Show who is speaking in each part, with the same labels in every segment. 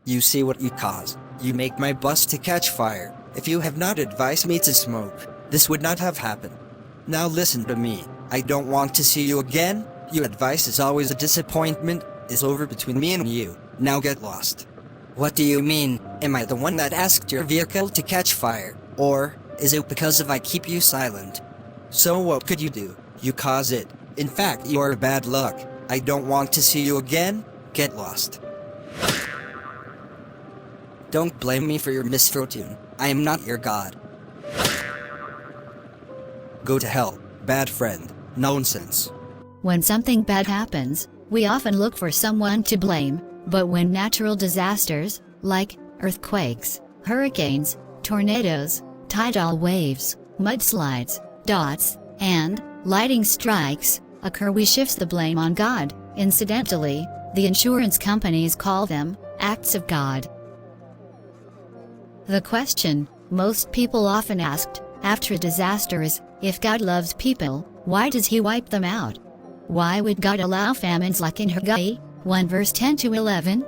Speaker 1: You see what you cause. You make my bus to catch fire. If you have not advised me to smoke, this would not have happened. Now listen to me. I don't want to see you again. Your advice is always a disappointment. It's over between me and you. Now get lost. What do you mean? Am I the one that asked your vehicle to catch fire? Or is it because I keep you silent? So what could you do? You cause it. In fact, you are bad luck. I don't want to see you again. Get lost. Don't blame me for your misfortune. I am not your god. Go to hell, bad friend. Nonsense.
Speaker 2: When something bad happens, we often look for someone to blame, but when natural disasters, like earthquakes, hurricanes, tornadoes, tidal waves, mudslides, droughts, and lightning strikes occur, we shift the blame on God. Incidentally, the insurance companies call them acts of God. The question most people often asked after a disaster is, if God loves people, why does He wipe them out? Why would God allow famines like in Haggai 1 verse 10 to 11?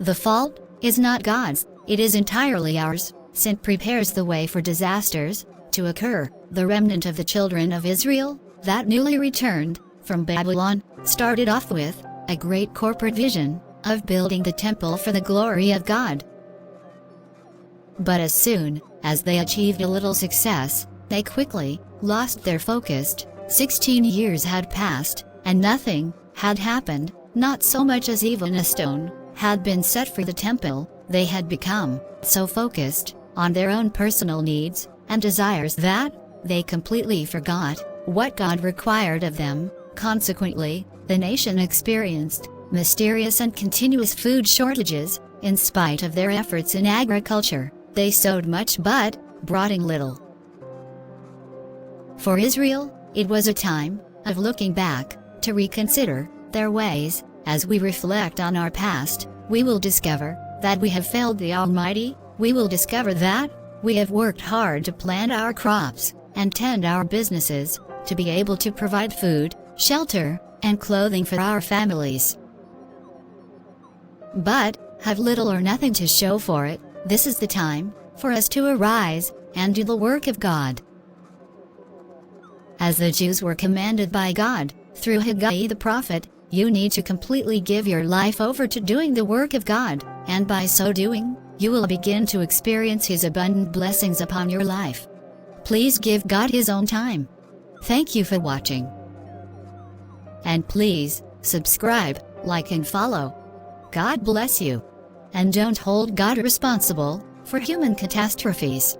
Speaker 2: The fault is not God's, it is entirely ours. Sin prepares the way for disasters to occur. The remnant of the children of Israel, that newly returned from Babylon, started off with a great corporate vision of building the temple for the glory of God. But as soon as they achieved a little success, they quickly lost their focus. 16 years had passed, and nothing had happened, not so much as even a stone had been set for the temple. They had become so focused on their own personal needs and desires that they completely forgot what God required of them. Consequently, the nation experienced mysterious and continuous food shortages. In spite of their efforts in agriculture, they sowed much but brought in little. For Israel, it was a time of looking back, to reconsider their ways. As we reflect on our past, we will discover that we have failed the Almighty. We will discover that we have worked hard to plant our crops and tend our businesses to be able to provide food, shelter, and clothing for our families, but have little or nothing to show for it. This is the time for us to arise and do the work of God. As the Jews were commanded by God through Haggai the prophet, you need to completely give your life over to doing the work of God, and by so doing, you will begin to experience His abundant blessings upon your life. Please give God His own time. Thank you for watching. And please, subscribe, like and follow. God bless you. And don't hold God responsible for human catastrophes.